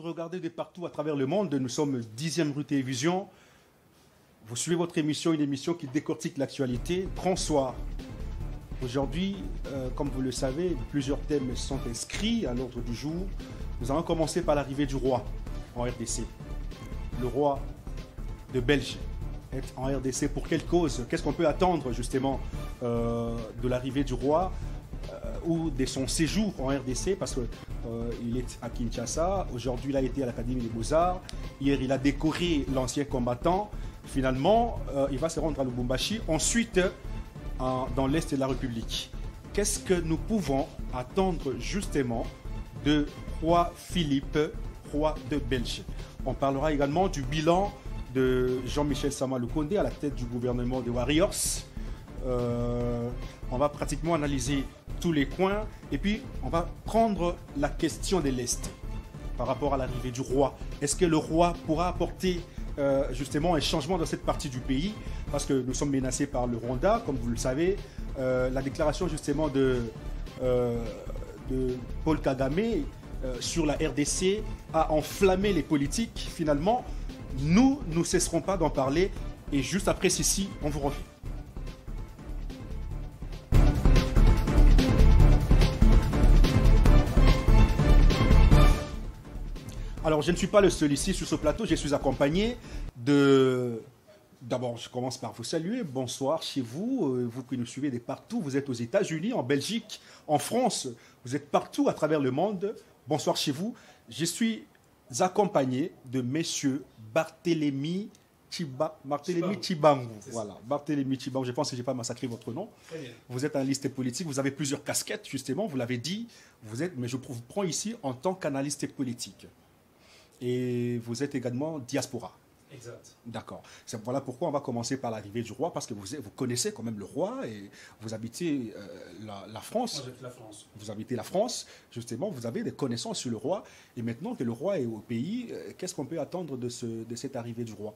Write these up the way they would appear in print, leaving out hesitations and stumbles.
nous regardez de partout à travers le monde, nous sommes 10e rue Télévision. Vous suivez votre émission, une émission qui décortique l'actualité. Grand soir. Aujourd'hui, comme vous le savez, plusieurs thèmes sont inscrits à l'ordre du jour. Nous allons commencer par l'arrivée du roi en RDC. Le roi de Belgique est en RDC pour quelle cause? Qu'est-ce qu'on peut attendre justement de l'arrivée du roi ou de son séjour en RDC? Parce qu'il est à Kinshasa. Aujourd'hui, il a été à l'Académie des Beaux-Arts. Hier, il a décoré l'ancien combattant. Finalement, il va se rendre à Lubumbashi. Ensuite, dans l'Est de la République. Qu'est-ce que nous pouvons attendre justement de roi Philippe, roi de Belgique? On parlera également du bilan de Jean-Michel Sama Lukonde à la tête du gouvernement des Warriors. On va pratiquement analyser tous les coins et puis on va prendre la question de l'Est par rapport à l'arrivée du roi. Est-ce que le roi pourra apporter justement un changement dans cette partie du pays? Parce que nous sommes menacés par le Rwanda, comme vous le savez. La déclaration justement de Paul Kagame sur la RDC a enflammé les politiques. Finalement, nous ne cesserons pas d'en parler. Et juste après ceci, on vous revient. Alors, je ne suis pas le seul ici sur ce plateau. Je suis accompagné de... D'abord, je commence par vous saluer. Bonsoir chez vous. Vous qui nous suivez de partout. Vous êtes aux États-Unis, en Belgique, en France. Vous êtes partout à travers le monde. Bonsoir chez vous. Je suis accompagné de messieurs Barthélémy Tshibangou. Voilà, Barthélémy Tshibangou. Je pense que je n'ai pas massacré votre nom. Vous êtes analyste politique. Vous avez plusieurs casquettes, justement. Vous l'avez dit. Mais je vous prends ici en tant qu'analyste politique. Et vous êtes également diaspora. Exact. D'accord. Voilà pourquoi on va commencer par l'arrivée du roi, parce que vous connaissez quand même le roi et vous habitez la France. Moi, j'habite la France. Vous habitez la France, justement, vous avez des connaissances sur le roi. Et maintenant que le roi est au pays, qu'est-ce qu'on peut attendre de cette arrivée du roi?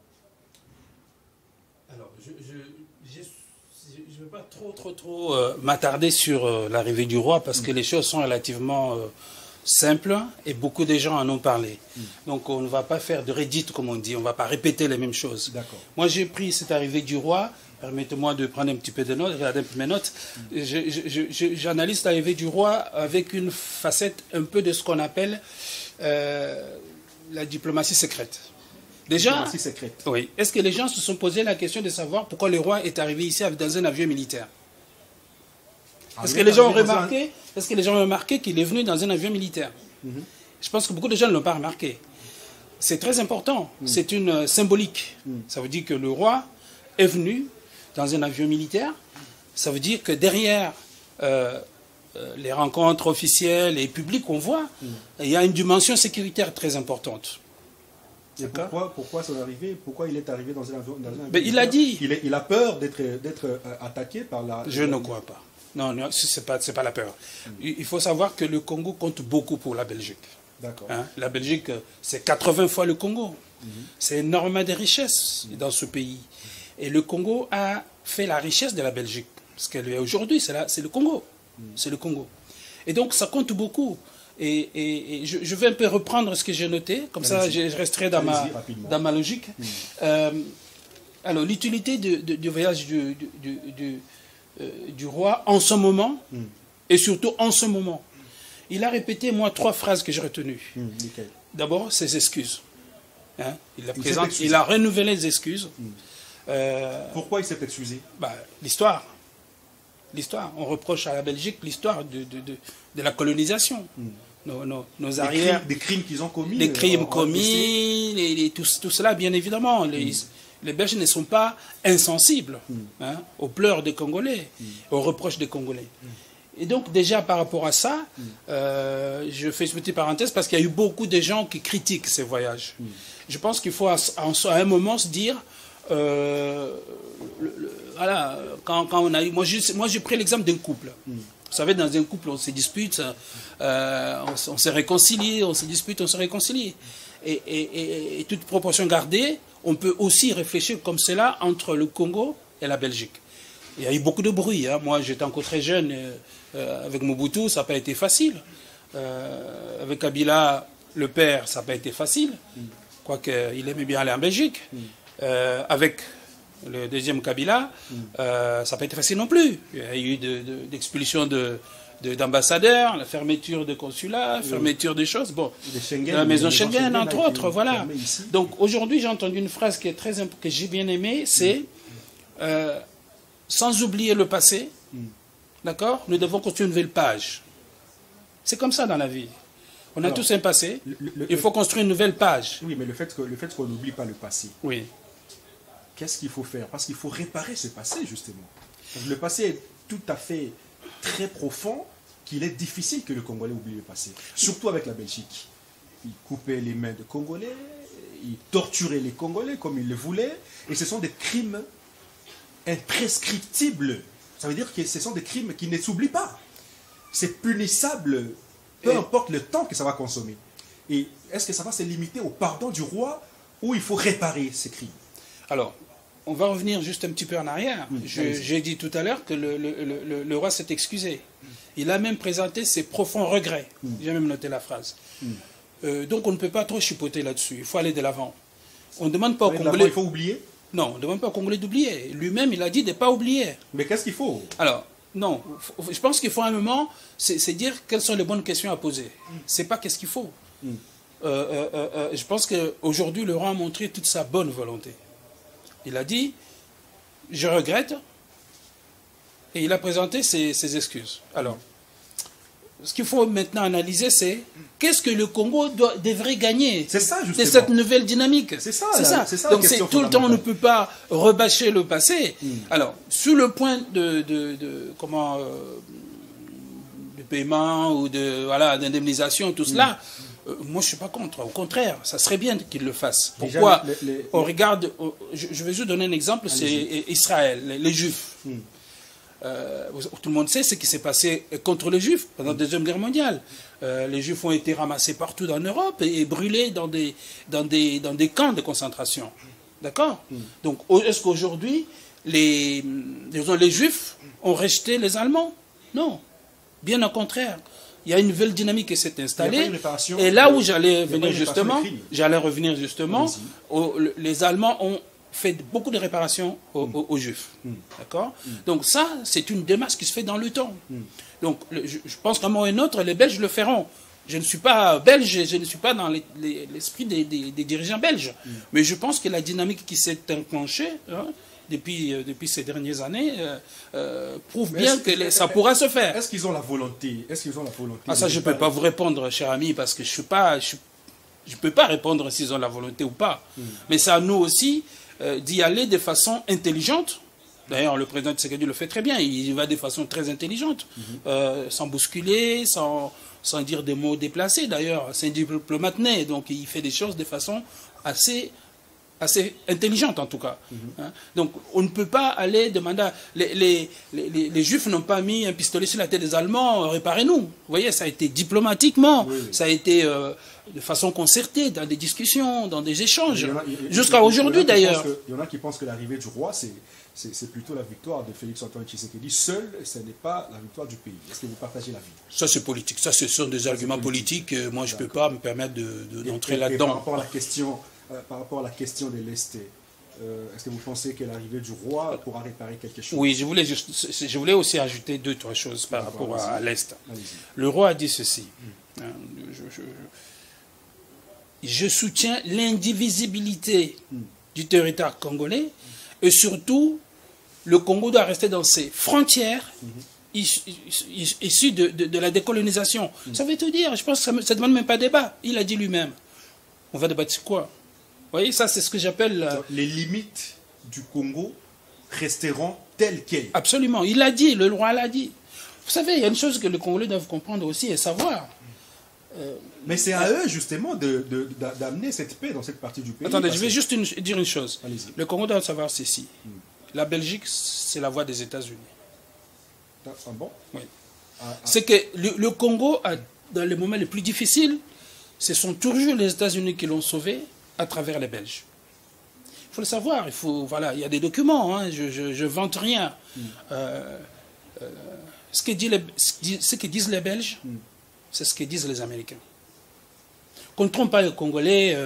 Alors, je ne veux pas trop m'attarder sur l'arrivée du roi, parce que les choses sont relativement... simple, et beaucoup de gens en ont parlé. Donc on ne va pas faire de redite, comme on dit, on ne va pas répéter les mêmes choses. Moi j'ai pris cette arrivée du roi, permettez-moi de prendre un petit peu de notes, regarder un peu mes notes. J'analyse l'arrivée du roi avec une facette un peu de ce qu'on appelle la diplomatie secrète. Déjà, oui. Est-ce que les gens se sont posé la question de savoir pourquoi le roi est arrivé ici dans un avion militaire? Est-ce que les gens ont remarqué qu'il est venu dans un avion militaire? Je pense que beaucoup de gens ne l'ont pas remarqué. C'est très important. C'est une symbolique. Ça veut dire que le roi est venu dans un avion militaire. Ça veut dire que derrière les rencontres officielles et publiques qu'on voit, il y a une dimension sécuritaire très importante. Et pourquoi son arrivée? Pourquoi il est arrivé dans un avion militaire? Il a dit. Il a peur d'être attaqué par la... Je ne crois pas. Non, ce n'est pas la peur. Il faut savoir que le Congo compte beaucoup pour la Belgique. D'accord. Hein? La Belgique, c'est 80 fois le Congo. C'est énormément de richesses dans ce pays. Et le Congo a fait la richesse de la Belgique. Parce qu'aujourd'hui, c'est le Congo. C'est le Congo. Et donc, ça compte beaucoup. Et je vais un peu reprendre ce que j'ai noté. Comme ça, je resterai dans ma logique. Alors, l'utilité du voyage du roi en ce moment, et surtout en ce moment. Il a répété, moi, 3 phrases que j'ai retenues. D'abord, ses excuses. Hein? Il a renouvelé les excuses. Pourquoi il s'est excusé? L'histoire. L'histoire. On reproche à la Belgique l'histoire de la colonisation. Nos arrières... Des crimes qu'ils ont commis. Des crimes commis, tout cela, bien évidemment. Les Belges ne sont pas insensibles aux pleurs des Congolais, aux reproches des Congolais. Et donc déjà par rapport à ça, je fais une petite parenthèse parce qu'il y a eu beaucoup de gens qui critiquent ces voyages. Je pense qu'il faut à un moment se dire, voilà, quand on a eu... Moi j'ai pris l'exemple d'un couple. Vous savez, dans un couple, on se dispute, on se réconcilie, on se dispute, on se réconcilie. Et toute proportion gardée, on peut aussi réfléchir comme cela entre le Congo et la Belgique. Il y a eu beaucoup de bruit. Hein. Moi, j'étais encore très jeune. Avec Mobutu, ça n'a pas été facile. Avec Kabila, le père, ça n'a pas été facile, quoique il aimait bien aller en Belgique. Avec le deuxième Kabila, ça n'a pas été facile non plus. Il y a eu d'expulsion d'ambassadeurs, la fermeture de consulats, fermeture des choses. Bon, la maison Schengen, entre autres, voilà. Donc aujourd'hui, j'ai entendu une phrase qui est que j'ai bien aimée, c'est sans oublier le passé, d'accord, nous devons construire une nouvelle page. C'est comme ça dans la vie. On a tous un passé, il faut construire une nouvelle page. Oui, mais le fait qu'on n'oublie pas le passé, oui. Qu'est-ce qu'il faut faire? Parce qu'il faut réparer ce passé, justement. Le passé est tout à fait très profond, qu'il est difficile que le Congolais oublie le passé. Surtout avec la Belgique. Il coupait les mains de Congolais, il torturait les Congolais comme il le voulait, et ce sont des crimes imprescriptibles. Ça veut dire que ce sont des crimes qui ne s'oublient pas. C'est punissable, peu importe le temps que ça va consommer. Et est-ce que ça va se limiter au pardon du roi ou il faut réparer ces crimes? Alors, on va revenir juste un petit peu en arrière. J'ai dit tout à l'heure que le roi s'est excusé. Il a même présenté ses profonds regrets. J'ai même noté la phrase. Donc on ne peut pas trop chipoter là-dessus. Il faut aller de l'avant. On ne demande pas au Congolais... Il faut oublier? Non, on ne demande pas au Congolais d'oublier. Lui-même, il a dit de ne pas oublier. Mais qu'est-ce qu'il faut? Alors, non. Je pense qu'il faut un moment, c'est dire quelles sont les bonnes questions à poser. C'est pas qu'est-ce qu'il faut. Je pense qu'aujourd'hui, le roi a montré toute sa bonne volonté. Il a dit, je regrette, et il a présenté ses excuses. Alors, ce qu'il faut maintenant analyser, c'est qu'est-ce que le Congo devrait gagner de cette nouvelle dynamique. C'est ça. Donc tout le temps, on ne peut pas rebâcher le passé. Alors, sur le point de paiement ou d'indemnisation, tout cela, moi je ne suis pas contre. Au contraire, ça serait bien qu'il le fasse. Pourquoi? On regarde, je vais juste donner un exemple, c'est Israël, les Juifs. Tout le monde sait ce qui s'est passé contre les Juifs pendant la Deuxième Guerre mondiale. Les Juifs ont été ramassés partout en Europe et brûlés dans des camps de concentration. D'accord? Donc, est-ce qu'aujourd'hui, les Juifs ont rejeté les Allemands? Non. Bien au contraire. Il y a une nouvelle dynamique qui s'est installée. Et là où j'allais revenir justement, les Allemands ont fait beaucoup de réparations aux Juifs. D'accord? Donc ça, c'est une démarche qui se fait dans le temps. Donc je pense qu'à un moment ou un autre, les Belges le feront. Je ne suis pas belge, je ne suis pas dans l'esprit des dirigeants belges. Mais je pense que la dynamique qui s'est enclenchée depuis ces dernières années prouve bien que ça pourra se faire. Est-ce qu'ils ont la volonté? Ah, ça, je ne peux pas vous répondre, cher ami, parce que je ne peux pas répondre s'ils ont la volonté ou pas. Mais c'est à nous aussi d'y aller de façon intelligente. D'ailleurs, le président Tshisekedi le fait très bien. Il y va de façon très intelligente, sans bousculer, sans dire des mots déplacés. D'ailleurs, c'est un diplomate né, donc il fait des choses de façon assez intelligente, en tout cas. Donc, on ne peut pas aller demander... Les Juifs n'ont pas mis un pistolet sur la tête des Allemands, réparez-nous. Vous voyez, ça a été diplomatiquement, ça a été de façon concertée, dans des discussions, dans des échanges, jusqu'à aujourd'hui, d'ailleurs. Il y en a qui pensent que l'arrivée du roi, c'est plutôt la victoire de Félix-Antoine Tshisekedi seul, et ce n'est pas la victoire du pays. Est-ce que vous partagez l'avis? Ça, c'est politique. Ça, ce sont des arguments politiques. Moi, je ne peux pas me permettre d'entrer là-dedans. Par rapport à la question de l'Est, est-ce que vous pensez que l'arrivée du roi pourra réparer quelque chose? Oui, je voulais aussi ajouter 2-3 choses par rapport à l'Est. Le roi a dit ceci. Je soutiens l'indivisibilité du territoire congolais et surtout, le Congo doit rester dans ses frontières issues de la décolonisation. Ça veut tout dire. Je pense que ça ne demande même pas débat. Il a dit lui-même. On va débattre sur quoi? Vous voyez, ça, c'est ce que j'appelle... Les limites du Congo resteront telles quelles. Absolument. Il l'a dit, le roi l'a dit. Vous savez, il y a une chose que les Congolais doivent comprendre aussi et savoir. Mais c'est à eux, justement, d'amener cette paix dans cette partie du pays. Attendez, je vais juste dire une chose. Le Congo doit savoir ceci. La Belgique, c'est la voie des États-Unis. Ah bon? Oui. C'est que le Congo, dans les moments les plus difficiles, ce sont toujours les États-Unis qui l'ont sauvé à travers les Belges. Il faut le savoir. Il y a des documents. Hein, je vante rien. Ce que disent les Belges, c'est ce que disent les Américains. Qu'on ne trompe pas les Congolais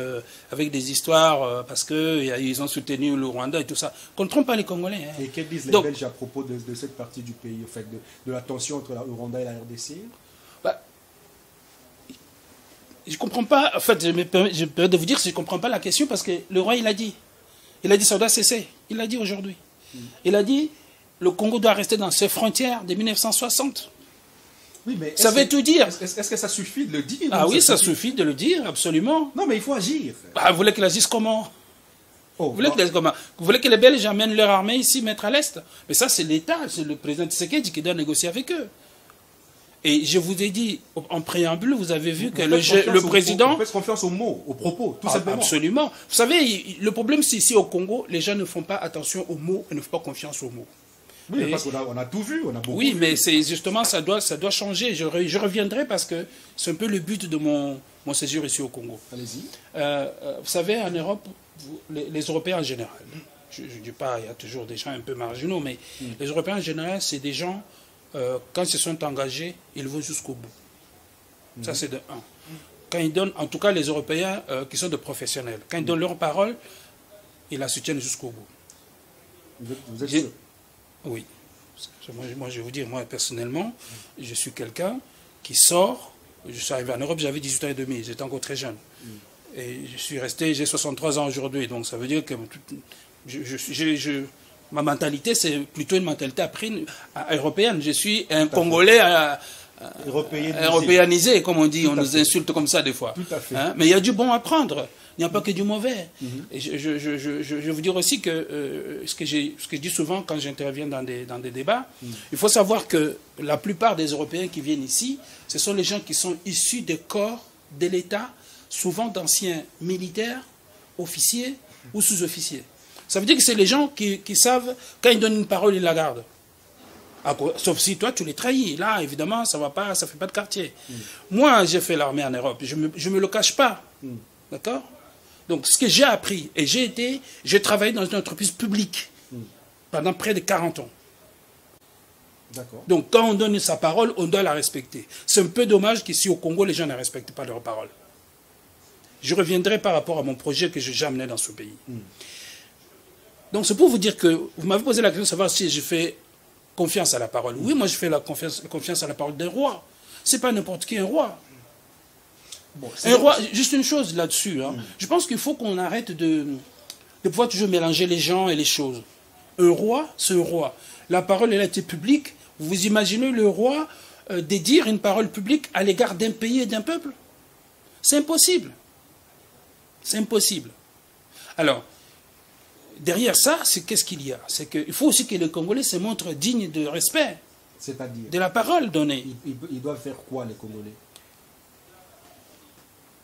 avec des histoires parce qu'ils ont soutenu le Rwanda et tout ça. Qu'on ne trompe pas les Congolais. Hein. Et qu'est-ce que disent les Belges à propos de cette partie du pays, au fait, de la tension entre le Rwanda et la RDC? Bah, je ne comprends pas, en fait, je me permets de vous dire que je ne comprends pas la question parce que le roi, il a dit ça doit cesser. Il l'a dit aujourd'hui. Il a dit le Congo doit rester dans ses frontières de 1960. Oui, mais ça veut tout dire. Est-ce que ça suffit de le dire? Ah oui, ça suffit de le dire, absolument. Non, mais il faut agir. Ah, vous voulez qu'il agisse comment? Vous voulez que les Belges amènent leur armée ici, mettre à l'Est? Mais ça, c'est l'État, c'est le président Tshisekedi qui doit négocier avec eux. Et je vous ai dit, en préambule, vous avez vu que le président... On fait confiance aux mots, aux propos, tout simplement. Absolument. Vous savez, le problème, c'est ici au Congo, les gens ne font pas attention aux mots et ne font pas confiance aux mots. Oui, parce qu'on a tout vu, on a beaucoup vu. Oui, mais c'est justement, ça doit changer. Je reviendrai parce que c'est un peu le but de mon séjour ici au Congo. Allez-y. Vous savez, en Europe, les Européens en général, je ne dis pas, il y a toujours des gens un peu marginaux, mais les Européens en général, c'est des gens, quand ils se sont engagés, ils vont jusqu'au bout. Ça, c'est de un. Quand ils donnent, en tout cas les Européens qui sont de professionnels, quand ils donnent leur parole, ils la soutiennent jusqu'au bout. Vous êtes sûr? Oui. Moi, je vais vous dire, moi, personnellement, je suis quelqu'un qui sort. Je suis arrivé en Europe, j'avais 18 ans et demi, j'étais encore très jeune. Et je suis resté, j'ai 63 ans aujourd'hui, donc ça veut dire que ma mentalité, c'est plutôt une mentalité europééenne. Je suis un Congolais européanisé, comme on dit, on nous insulte comme ça des fois. Tout à fait. Hein? Mais il y a du bon à prendre. Il n'y a pas que du mauvais. Et je vais vous dire aussi que ce que je dis souvent quand j'interviens dans des débats, il faut savoir que la plupart des Européens qui viennent ici, ce sont les gens qui sont issus des corps de l'État, souvent d'anciens militaires, officiers ou sous-officiers. Ça veut dire que c'est les gens qui savent, quand ils donnent une parole, ils la gardent. Sauf si toi, tu les trahis. Là, évidemment, ça va pas, ça ne fait pas de quartier. Moi, j'ai fait l'armée en Europe. Je ne me le cache pas. D'accord? Donc, ce que j'ai appris, et j'ai travaillé dans une entreprise publique pendant près de 40 ans. Donc, quand on donne sa parole, on doit la respecter. C'est un peu dommage qu'ici au Congo, les gens ne respectent pas leur parole. Je reviendrai par rapport à mon projet que j'ai amené dans ce pays. Donc, c'est pour vous dire que vous m'avez posé la question de savoir si je fais confiance à la parole. Oui, moi, je fais la confiance à la parole d'un roi. Ce n'est pas n'importe qui un roi. Bon, un roi, juste une chose là-dessus. Hein. Je pense qu'il faut qu'on arrête de pouvoir toujours mélanger les gens et les choses. Un roi, c'est un roi. La parole, elle a été publique. Vous imaginez le roi dédire une parole publique à l'égard d'un pays et d'un peuple? C'est impossible. C'est impossible. Alors, derrière ça, c'est qu'est-ce qu'il y a? C'est qu'il faut aussi que les Congolais se montrent dignes de respect. C'est-à-dire de la parole donnée. Ils doivent faire quoi, les Congolais?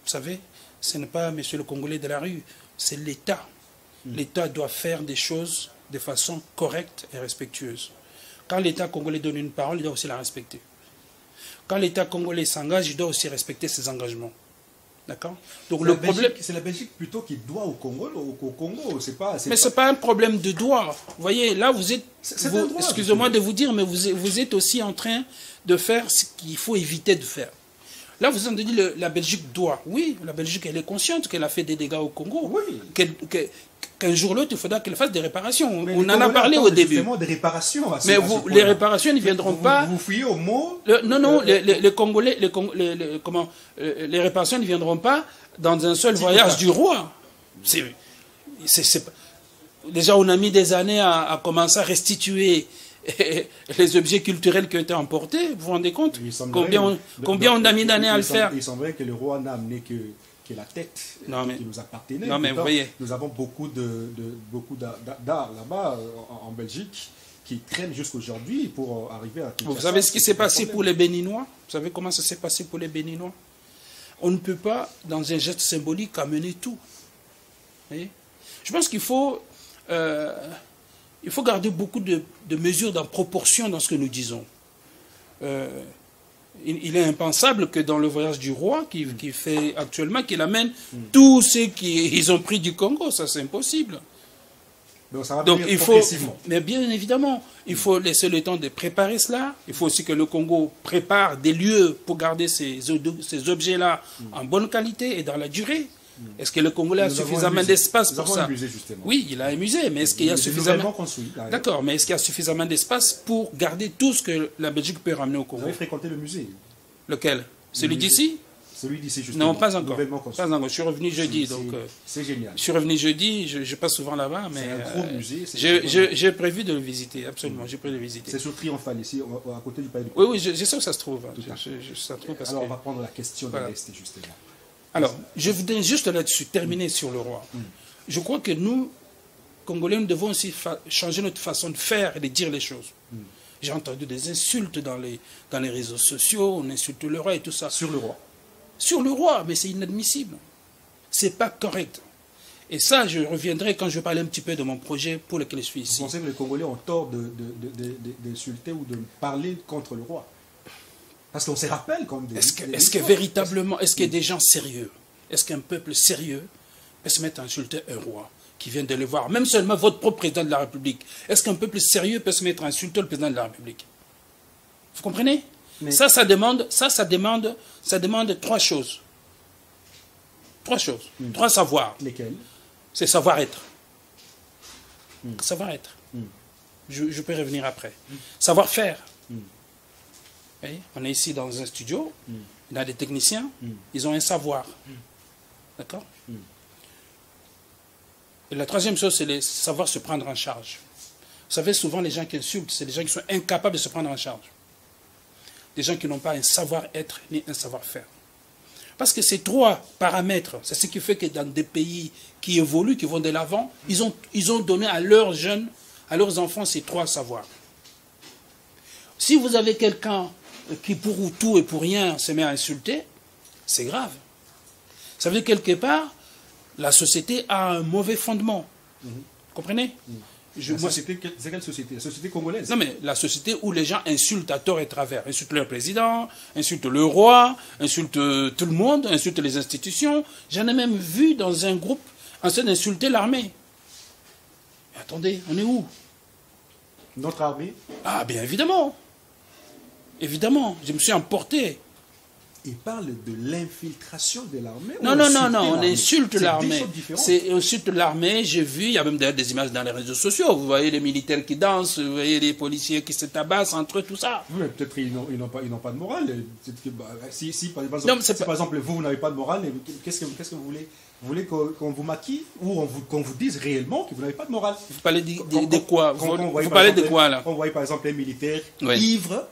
Vous savez, ce n'est pas monsieur le Congolais de la rue, c'est l'État. L'État doit faire des choses de façon correcte et respectueuse. Quand l'État congolais donne une parole, il doit aussi la respecter. Quand l'État congolais s'engage, il doit aussi respecter ses engagements. D'accord? Donc le problème, c'est la Belgique plutôt qui doit au Congo, c'est pas. Mais c'est pas un problème de droit. Vous voyez, là vous êtes. Excusez-moi de vous dire, mais vous êtes aussi en train de faire ce qu'il faut éviter de faire. Là, vous avez dit la Belgique doit. Oui, la Belgique, elle est consciente qu'elle a fait des dégâts au Congo. Oui. Qu'un jour ou l'autre, il faudra qu'elle fasse des réparations. Mais on en a parlé au début. Des réparations. Mais les réparations ne viendront pas. Vous fouillez au mot. Non, les Congolais, les réparations ne viendront pas dans un seul voyage du roi. Déjà, on a mis des années à commencer à restituer les objets culturels qui ont été emportés. Vous vous rendez compte combien on a mis d'années à le faire? Il semblerait que le roi n'a amené que la tête qui nous appartenait. Non, mais vous voyez. Nous avons beaucoup d'art là-bas en Belgique qui traînent jusqu'aujourd'hui pour arriver à... Vous savez ce qui s'est passé pour les Béninois? Vous savez comment ça s'est passé pour les Béninois? On ne peut pas, dans un geste symbolique, amener tout. Vous voyez? Je pense qu'il faut... il faut garder beaucoup de mesures dans proportion dans ce que nous disons. Il est impensable que dans le voyage du roi qui fait actuellement, qu'il amène tous ceux qu'ils ont pris du Congo. Ça, c'est impossible. Donc il faut, mais bien évidemment, il faut laisser le temps de préparer cela. Il faut aussi que le Congo prépare des lieux pour garder ces objets-là en bonne qualité et dans la durée. Est-ce que le Congolais a suffisamment d'espace pour ça? Oui, il a un musée, mais est-ce qu'il y a suffisamment... D'accord, mais est-ce qu'il y a suffisamment d'espace pour garder tout ce que la Belgique peut ramener au Congo? Vous avez fréquenté le musée? Lequel? Celui d'ici? Celui d'ici, justement. Non, pas encore. Pas encore. Je suis revenu jeudi, donc... C'est génial. Je suis revenu jeudi, je passe souvent là-bas, mais... C'est un gros musée. J'ai prévu de le visiter, absolument, j'ai prévu de le visiter. C'est sur Triomphal, ici, à côté du palais du Congo. Oui, je sais où ça se trouve. Alors, on va prendre la question de l'Est, justement. Alors, je voudrais juste là-dessus terminer sur le roi. Je crois que nous, Congolais, nous devons aussi changer notre façon de faire et de dire les choses. J'ai entendu des insultes dans les réseaux sociaux, on insulte le roi et tout ça. Sur le roi? Sur le roi, mais c'est inadmissible. C'est pas correct. Et ça, je reviendrai quand je vais parler un petit peu de mon projet pour lequel je suis ici. Vous pensez que les Congolais ont tort d'insulter ou de parler contre le roi? Parce qu'on se rappelle comme des... Est-ce que véritablement, est-ce qu'il y a des gens sérieux? Est-ce qu'un peuple sérieux peut se mettre à insulter un roi qui vient de le voir? Même seulement votre propre président de la République. Est-ce qu'un peuple sérieux peut se mettre à insulter le président de la République? Vous comprenez? Mais... Ça demande trois choses. Trois choses. Trois savoirs. Lesquels? C'est savoir-être. Savoir-être. Je peux revenir après. Savoir-faire. On est ici dans un studio, il y a des techniciens, ils ont un savoir. D'accord? Et la troisième chose, c'est savoir se prendre en charge. Vous savez, souvent les gens qui insultent, c'est des gens qui sont incapables de se prendre en charge. Des gens qui n'ont pas un savoir-être ni un savoir-faire. Parce que ces trois paramètres, c'est ce qui fait que dans des pays qui évoluent, qui vont de l'avant, ils ont donné à leurs jeunes, à leurs enfants, ces trois savoirs. Si vous avez quelqu'un qui pour tout et pour rien se met à insulter, c'est grave. Ça veut dire quelque part, la société a un mauvais fondement. Vous comprenez? C'est quelle société? La société congolaise? Non, mais la société où les gens insultent à tort et travers. Insultent leur président, insultent le roi, insultent tout le monde, insultent les institutions. J'en ai même vu dans un groupe en train d'insulter l'armée. Attendez, on est où? Notre armée? Ah, bien évidemment. Évidemment, je me suis emporté. Il parle de l'infiltration de l'armée? Non, on insulte l'armée. On insulte l'armée, j'ai vu, il y a même des images dans les réseaux sociaux. Vous voyez les militaires qui dansent, vous voyez les policiers qui se tabassent entre eux, tout ça. Oui, mais peut-être qu'ils n'ont pas de morale. Si par exemple, vous n'avez pas de morale, qu'est-ce que vous voulez? Vous voulez qu'on vous maquille ou qu'on vous dise réellement que vous n'avez pas de morale? Vous parlez de quoi? Vous parlez de quoi, là? On voit par exemple un militaire ivre,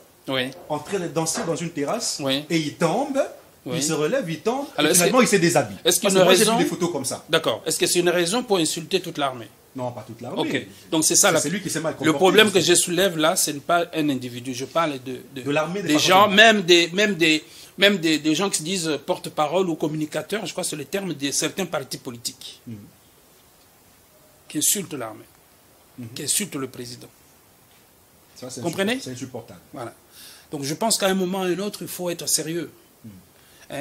en train de danser dans une terrasse, et il tombe, il se relève, il tombe, et finalement il se déshabille. Est-ce qu'il y a une raison? J'ai vu des photos comme ça. D'accord. Est-ce que c'est une raison pour insulter toute l'armée? Non, pas toute l'armée. Ok. Donc c'est ça. C'est lui qui s'est mal comporté. Le problème que je soulève là, ce n'est pas un individu. Je parle de l'armée, des gens, même des gens qui se disent porte-parole ou communicateurs. Je crois que c'est le terme de certains partis politiques qui insultent l'armée, qui insultent le président. Vous comprenez? C'est insupportable. Voilà. Donc je pense qu'à un moment ou à un autre, il faut être sérieux.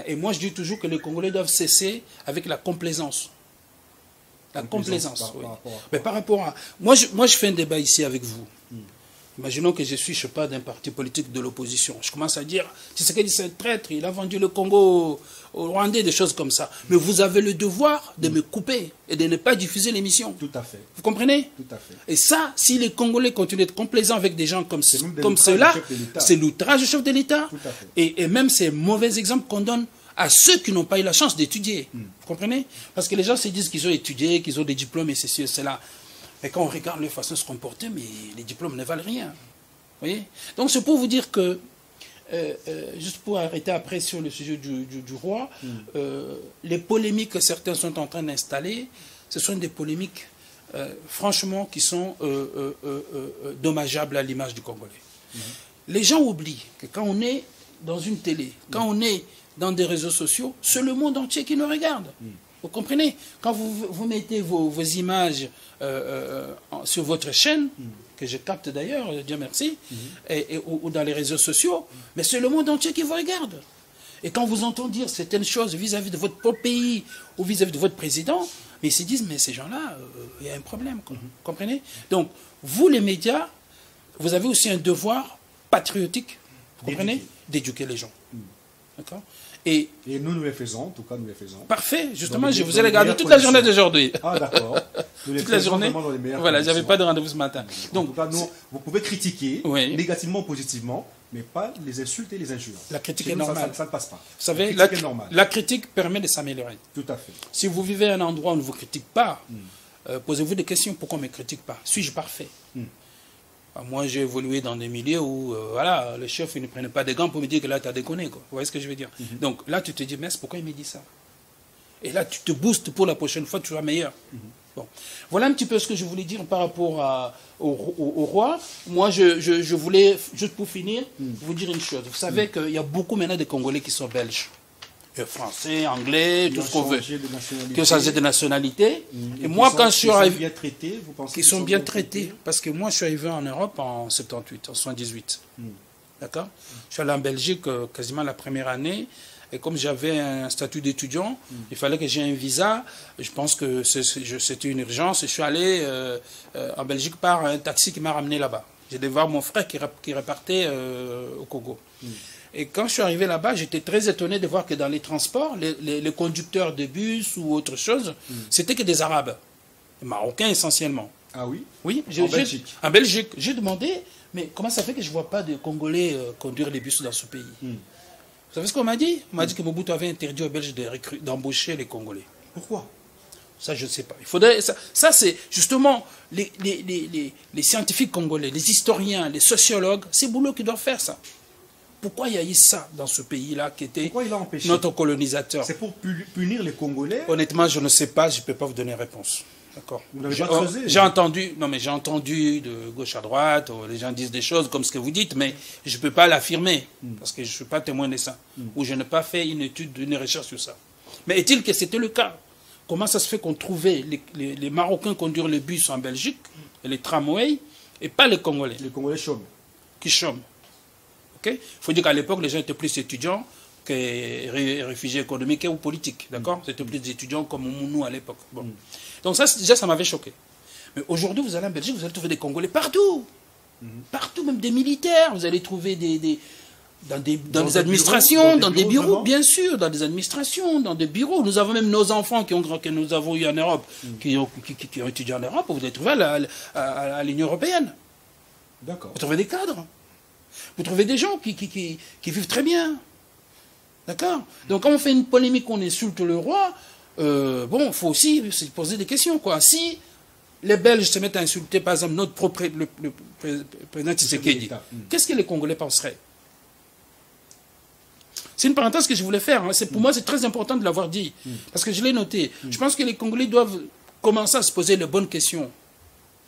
Et moi, je dis toujours que les Congolais doivent cesser avec la complaisance. La complaisance, oui. Mais par rapport à... Moi, je fais un débat ici avec vous. Imaginons que je suis, je sais pas, d'un parti politique de l'opposition. Je commence à dire, c'est un traître, il a vendu le Congo aux Rwandais, des choses comme ça. Mais vous avez le devoir de me couper et de ne pas diffuser l'émission. Tout à fait. Vous comprenez? Tout à fait. Et ça, si les Congolais continuent d'être complaisants avec des gens comme ceux-là, c'est l'outrage du chef de l'État. Et même ces mauvais exemples qu'on donne à ceux qui n'ont pas eu la chance d'étudier. Vous comprenez? Parce que les gens se disent qu'ils ont étudié, qu'ils ont des diplômes et ceci et cela. Mais quand on regarde leur façon de se comporter, mais les diplômes ne valent rien. Vous voyez? Donc c'est pour vous dire que, juste pour arrêter après sur le sujet du roi, les polémiques que certains sont en train d'installer, ce sont des polémiques, franchement, qui sont dommageables à l'image du Congolais. Les gens oublient que quand on est dans une télé, quand on est dans des réseaux sociaux, c'est le monde entier qui nous regarde. Vous comprenez? Quand vous mettez vos images sur votre chaîne, que je capte d'ailleurs, Dieu merci, ou dans les réseaux sociaux, mais c'est le monde entier qui vous regarde. Et quand vous entendez dire certaines choses vis-à-vis de votre propre pays ou vis-à-vis de votre président, Mais ils se disent, mais ces gens-là, il y a un problème. Comprenez? Donc, vous, les médias, vous avez aussi un devoir patriotique, vous comprenez? D'éduquer les gens. D'accord? Et nous les faisons, en tout cas, nous les faisons. Parfait, justement, je vous ai regardé toute la journée d'aujourd'hui. Ah, d'accord. Toute la journée. Voilà, j'avais pas de rendez-vous ce matin. Donc, en tout cas, nous, vous pouvez critiquer, négativement ou positivement, mais pas les insultes et les injures. La critique est normale. Ça ne passe pas. Vous savez, la critique permet de s'améliorer. Tout à fait. Si vous vivez à un endroit où on ne vous critique pas, posez-vous des questions. Pourquoi on ne me critique pas? Suis-je parfait? Moi, j'ai évolué dans des milieux où, voilà, le chef, il ne prenait pas des gants pour me dire que là, tu as déconné, quoi. Vous voyez ce que je veux dire? Donc là, tu te dis, mais pourquoi il me dit ça? Et là, tu te boostes pour la prochaine fois, tu seras meilleur. Bon. Voilà un petit peu ce que je voulais dire par rapport au roi. Moi, je voulais, juste pour finir, vous dire une chose. Vous savez qu'il y a beaucoup maintenant de Congolais qui sont belges. Français, anglais, tout ce qu'on veut. Qui ont changé de nationalité. Et moi, quand je suis arrivé... Qui sont bien traités. Parce que moi, je suis arrivé en Europe en 78, en 78. D'accord? Je suis allé en Belgique quasiment la première année. Et comme j'avais un statut d'étudiant, il fallait que j'ai un visa. Je pense que c'était une urgence. Je suis allé en Belgique par un taxi qui m'a ramené là-bas. J'ai dû voir mon frère qui repartait au Congo. Et quand je suis arrivé là-bas, j'étais très étonné de voir que dans les transports, les conducteurs de bus ou autre chose, c'était que des Arabes, des Marocains essentiellement. Ah oui? Oui. En Belgique? En Belgique. J'ai demandé, mais comment ça fait que je ne vois pas de Congolais conduire les bus dans ce pays? Vous savez ce qu'on m'a dit? On m'a dit que Mobutu avait interdit aux Belges d'embaucher les Congolais. Pourquoi? Ça, je ne sais pas. Il faudrait, ça c'est justement les scientifiques congolais, les historiens, les sociologues, c'est boulot qui doivent faire ça. Pourquoi il y a eu ça dans ce pays-là qui était notre colonisateur? C'est pour punir les Congolais? Honnêtement, je ne sais pas, je ne peux pas vous donner réponse. D'accord. Vous n'avez pas creusé? J'ai entendu, non mais j'ai entendu de gauche à droite, les gens disent des choses comme ce que vous dites, mais je ne peux pas l'affirmer, parce que je ne suis pas témoin de ça, ou je n'ai pas fait une étude, une recherche sur ça. Mais est-il que c'était le cas? Comment ça se fait qu'on trouvait les Marocains conduire les bus en Belgique, et les tramways, et pas les Congolais? Les Congolais chôment. Qui chôment. Il faut dire qu'à l'époque, les gens étaient plus étudiants que réfugiés économiques ou politiques. D'accord? C'était plus des étudiants comme nous à l'époque. Bon. Donc ça, déjà, ça m'avait choqué. Mais aujourd'hui, vous allez en Belgique, vous allez trouver des Congolais partout. Partout, même des militaires. Vous allez trouver dans des administrations, dans des bureaux, bien sûr, dans des administrations, dans des bureaux. Nous avons même nos enfants que nous avons eu en Europe, qui ont étudié en Europe, vous allez trouver à l'Union européenne. D'accord. Vous trouvez des cadres. Vous trouvez des gens qui vivent très bien. D'accord? Donc quand on fait une polémique, on insulte le roi, bon, il faut aussi se poser des questions, quoi. Si les Belges se mettent à insulter, par exemple, notre propre le président Tshisekedi, qu'est-ce que les Congolais penseraient? C'est une parenthèse que je voulais faire. Hein. Pour moi, c'est très important de l'avoir dit. Parce que je l'ai noté. Je pense que les Congolais doivent commencer à se poser les bonnes questions.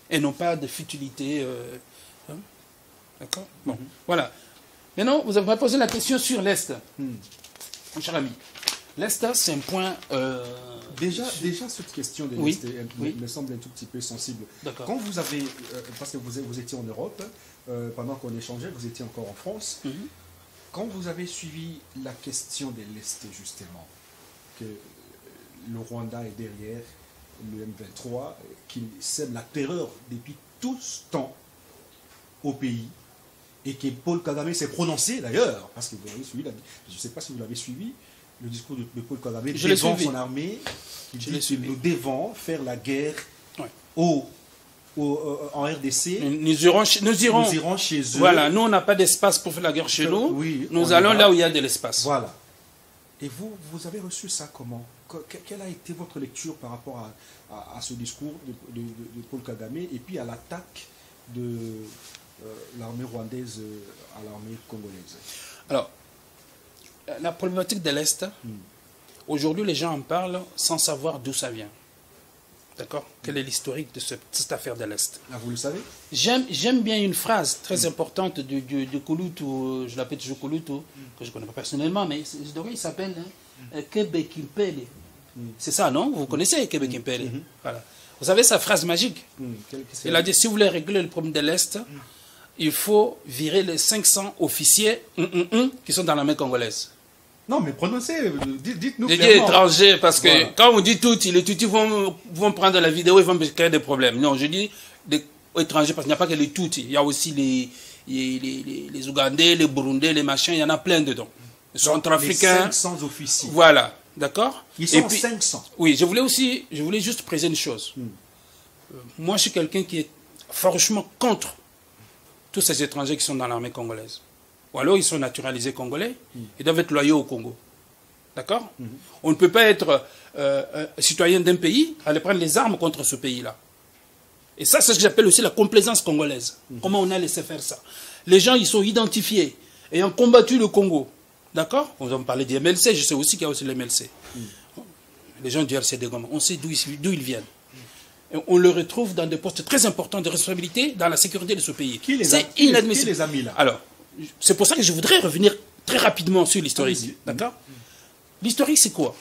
Et non pas de futilité. D'accord? Bon, voilà. Maintenant, vous avez posé la question sur l'Est. Mon cher ami. L'Est, c'est un point... Déjà, cette question de l'Est me semble un tout petit peu sensible. Quand vous avez... parce que vous étiez en Europe, pendant qu'on échangeait, vous étiez encore en France. Quand vous avez suivi la question de l'Est, justement, que le Rwanda est derrière le M23, qu'il sème la terreur depuis tout ce temps au pays, et que Paul Kagame s'est prononcé d'ailleurs, parce que vous avez suivi, je ne sais pas si vous l'avez suivi, le discours de Paul Kagame devant son armée, il dit que nous devons faire la guerre en RDC. Nous irons chez eux. Voilà, nous on n'a pas d'espace pour faire la guerre chez nous, nous allons là où il y a de l'espace. Voilà. Et vous avez reçu ça comment? Quelle a été votre lecture par rapport à ce discours de Paul Kagame et puis à l'attaque de l'armée rwandaise à l'armée congolaise? Alors, la problématique de l'Est, aujourd'hui les gens en parlent sans savoir d'où ça vient. D'accord? Quel est l'historique de cette affaire de l'Est? Ah, vous le savez? J'aime bien une phrase très importante de Kouloutou, je l'appelle toujours Kouloutou, que je ne connais pas personnellement, mais il s'appelle Kebe Kimpele. C'est ça, non? Vous connaissez Kebe Kimpele? Voilà. Vous savez sa phrase magique? Il a dit, si vous voulez régler le problème de l'Est, il faut virer les 500 officiers qui sont dans l'armée congolaise. Non, mais prononcez, dites-nous clairement. Je dis étranger parce que quand on dit Tutsi, les Tutsis vont prendre la vidéo et vont créer des problèmes. Non, je dis étrangers parce qu'il n'y a pas que les Tutsis. Il y a aussi les Ougandais, les Burundais, les machins, il y en a plein dedans. Les Centrafricains. Les 500 officiers. Voilà, d'accord. Ils sont 500. Oui, je voulais juste préciser une chose. Moi, je suis quelqu'un qui est franchement contre tous ces étrangers qui sont dans l'armée congolaise. Ou alors ils sont naturalisés congolais, ils doivent être loyaux au Congo. D'accord? On ne peut pas être citoyen d'un pays, aller prendre les armes contre ce pays-là. Et ça, c'est ce que j'appelle aussi la complaisance congolaise. Comment on a laissé faire ça? Les gens, ils sont identifiés, ayant combattu le Congo. D'accord? On va me parler du MLC, je sais aussi qu'il y a aussi le MLC. Les gens du RCD Goma, on sait d'où ils viennent. Et on le retrouve dans des postes très importants de responsabilité dans la sécurité de ce pays. C'est inadmissible. Qui les a mis là? Alors, c'est pour ça que je voudrais revenir très rapidement sur l'historique. D'accord? L'historique, c'est quoi?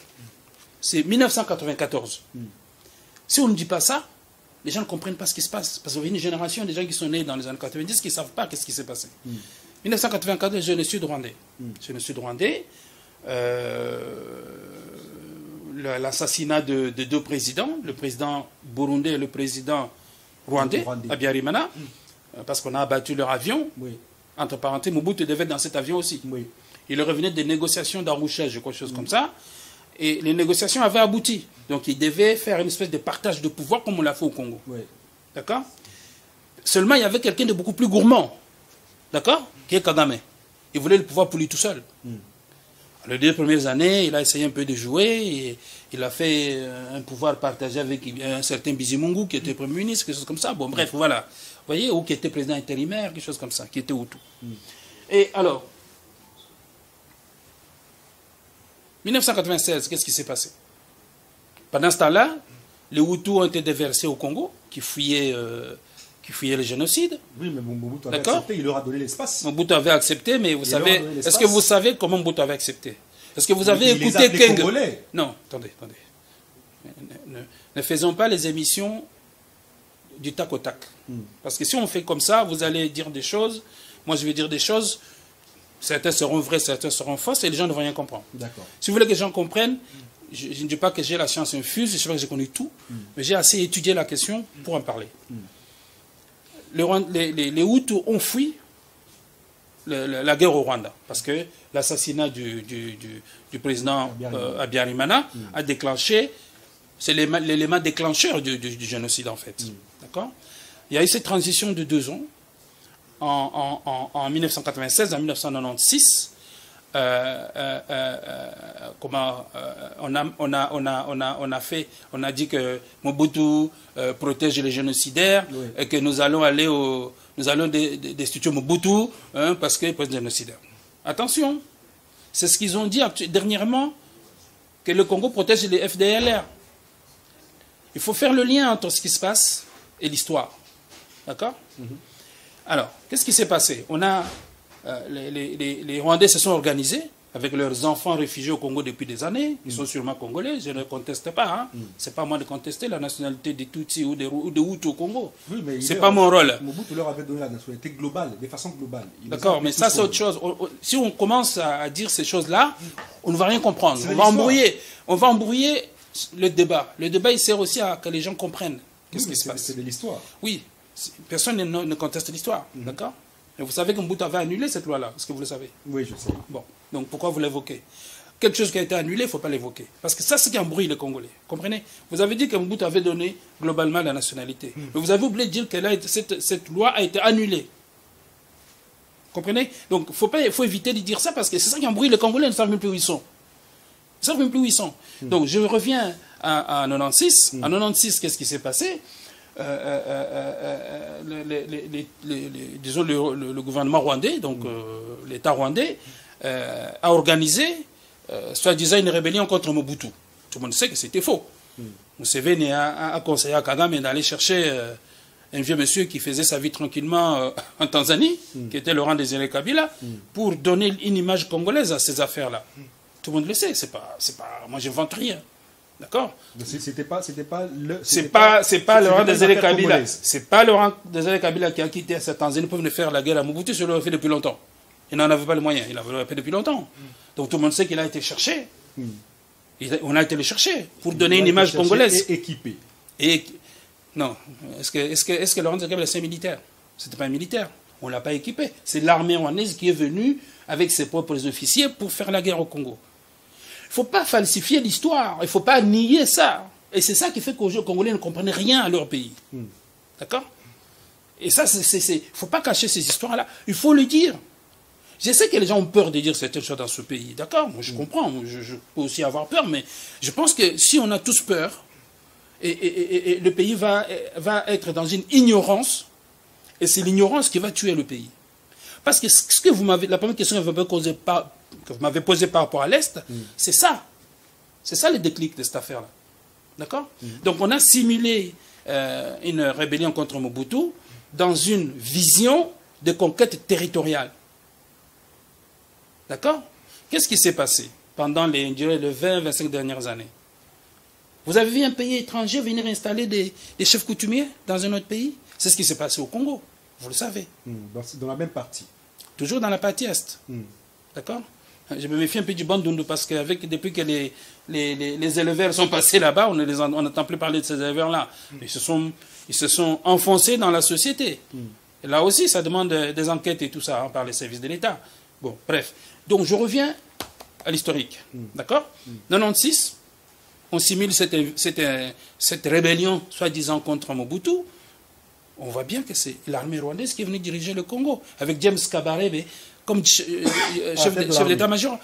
C'est 1994. Si on ne dit pas ça, les gens ne comprennent pas ce qui se passe. Parce qu'il y a une génération de gens qui sont nés dans les années 90 qui ne savent pas ce qui s'est passé. 1994, génocide rwandais. Génocide rwandais, l'assassinat de deux présidents, le président burundais et le président rwandais, Habyarimana, parce qu'on a abattu leur avion. Entre parenthèses, Mobutu devait être dans cet avion aussi. Il revenait des négociations d'Arusha, je crois, chose comme ça. Et les négociations avaient abouti. Donc il devait faire une espèce de partage de pouvoir comme on l'a fait au Congo. D'accord? Seulement, il y avait quelqu'un de beaucoup plus gourmand. D'accord? Qui est Kagame. Il voulait le pouvoir pour lui tout seul. Les 2 premières années, il a essayé un peu de jouer. Et il a fait un pouvoir partagé avec un certain Bizimungu qui était Premier ministre, quelque chose comme ça. Bon, bref, voilà. Vous voyez, ou qui était président intérimaire, quelque chose comme ça, qui était Hutu. Et alors, 1996, qu'est-ce qui s'est passé? Pendant ce temps-là, les Hutus ont été déversés au Congo, qui fuyaient le génocide. Oui, mais Mobutu avait accepté, il leur a donné l'espace. Mobutu avait accepté, mais vous savez, est-ce que vous savez comment Mobutu avait accepté? Est-ce que vous avez écouté Keng? Non, attendez. Ne faisons pas les émissions du tac au tac. Parce que si on fait comme ça, vous allez dire des choses, moi je vais dire des choses, certains seront vraies, certains seront fausses, et les gens ne vont rien comprendre. Si vous voulez que les gens comprennent, je ne dis pas que j'ai la science infuse, je ne sais pas que j'ai connu tout, mais j'ai assez étudié la question pour en parler. Les Hutus ont fui la guerre au Rwanda, parce que l'assassinat du président Habyarimana a déclenché, c'est l'élément déclencheur du génocide en fait. D'accord? Il y a eu cette transition de 2 ans, en 1996 à 1996, on a dit que Mobutu protège les génocidaires et que nous allons destituer Mobutu parce qu'il est génocidaire. Attention, c'est ce qu'ils ont dit dernièrement, que le Congo protège les FDLR. Il faut faire le lien entre ce qui se passe et l'histoire. D'accord? Alors, qu'est-ce qui s'est passé? On a les Rwandais se sont organisés avec leurs enfants réfugiés au Congo depuis des années. Ils sont sûrement congolais, je ne conteste pas. Ce n'est pas moi de contester la nationalité des Tutsis ou des Hutus au Congo. Ce n'est pas mon rôle. Mobutu leur avait donné la nationalité globale, de façon globale. D'accord, mais ça c'est autre chose. Si on commence à dire ces choses-là, on ne va rien comprendre. On va embrouiller le débat. Le débat, il sert aussi à que les gens comprennent ce qui se passe. C'est de l'histoire. Oui, personne ne conteste l'histoire. D'accord? Et vous savez que Mobutu avait annulé cette loi-là. Est-ce que vous le savez? Oui, je sais. Bon, donc pourquoi vous l'évoquez? Quelque chose qui a été annulé, il ne faut pas l'évoquer. Parce que ça, c'est ce qui embrouille les Congolais. Comprenez? Vous avez dit que Mobutu avait donné globalement la nationalité. Mais vous avez oublié de dire que cette loi a été annulée. Comprenez? Donc, il faut éviter de dire ça parce que c'est ça qui embrouille les Congolais. Ils ne savent même plus où ils sont. Ils ne savent même plus où ils sont. Donc, je reviens à 96. En 96, qu'est-ce qui s'est passé? Disons le gouvernement rwandais, donc l'État rwandais, a organisé, soi-disant, une rébellion contre Mobutu. Tout le monde sait que c'était faux. Museveni a conseillé à Kagame d'aller chercher un vieux monsieur qui faisait sa vie tranquillement en Tanzanie, qui était Laurent Désiré Kabila, pour donner une image congolaise à ces affaires-là. Tout le monde le sait, c'est pas, moi je n'invente rien. D'accord? C'est pas Laurent Désiré Kabila. C'est pas Laurent Désiré Kabila qui a quitté cette Tanzanie pour venir faire la guerre à Mobutu, je l'aurais fait depuis longtemps. Il n'en avait pas les moyens, il l'avait fait depuis longtemps. Donc tout le monde sait qu'il a été cherché. On a été le chercher pour donner une image congolaise. Et équipé. Non. Est-ce que Laurent Kabila, c'est un militaire? Ce n'était pas un militaire. On ne l'a pas équipé. C'est l'armée rwandaise qui est venue avec ses propres officiers pour faire la guerre au Congo. Il ne faut pas falsifier l'histoire. Il ne faut pas nier ça. Et c'est ça qui fait qu'aujourd'hui, les Congolais ne comprennent rien à leur pays. D'accord? Et ça, il ne faut pas cacher ces histoires-là. Il faut le dire. Je sais que les gens ont peur de dire certaines choses dans ce pays. D'accord? Moi, je comprends. Je peux aussi avoir peur. Mais je pense que si on a tous peur, et le pays va être dans une ignorance, et c'est l'ignorance qui va tuer le pays. Parce que ce que vous m'avez, la première question que vous m'avez posée par rapport à l'Est, c'est ça. C'est ça le déclic de cette affaire-là. D'accord? Donc on a simulé une rébellion contre Mobutu dans une vision de conquête territoriale. D'accord? Qu'est-ce qui s'est passé pendant les 20-25 dernières années? Vous avez vu un pays étranger venir installer des chefs coutumiers dans un autre pays? C'est ce qui s'est passé au Congo. Vous le savez. Dans la même partie. Toujours dans la partie Est. D'accord? Je me méfie un peu du Bandundu parce que depuis que les éleveurs sont passés là-bas, on n'entend plus parler de ces éleveurs-là. Ils se sont enfoncés dans la société. Et là aussi, ça demande des enquêtes et tout ça par les services de l'État. Bon, bref. Donc, je reviens à l'historique. D'accord? 96, on simule cette rébellion, soi-disant, contre Mobutu. On voit bien que c'est l'armée rwandaise qui est venue diriger le Congo, avec James Kabarebe comme chef d'état-major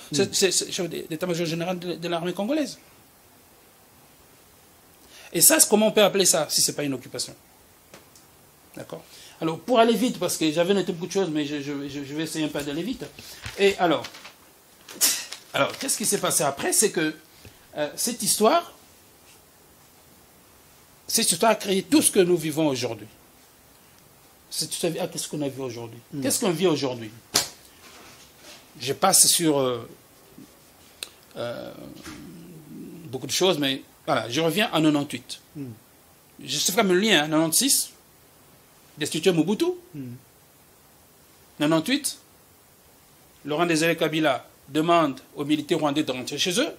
général de l'armée congolaise. Et ça, comment on peut appeler ça, si ce n'est pas une occupation? D'accord? Alors, pour aller vite, parce que j'avais noté beaucoup de choses, mais je vais essayer un peu d'aller vite. Et alors qu'est-ce qui s'est passé après? C'est que cette histoire a créé tout ce que nous vivons aujourd'hui. Qu'est-ce qu'on a vu aujourd'hui? Qu'est-ce qu'on vit aujourd'hui? Je passe sur beaucoup de choses, mais voilà, je reviens à 98. Je sais pas le lien, 96, destitution Mobutu. 98, Laurent Désiré Kabila demande aux militaires rwandais de rentrer chez eux.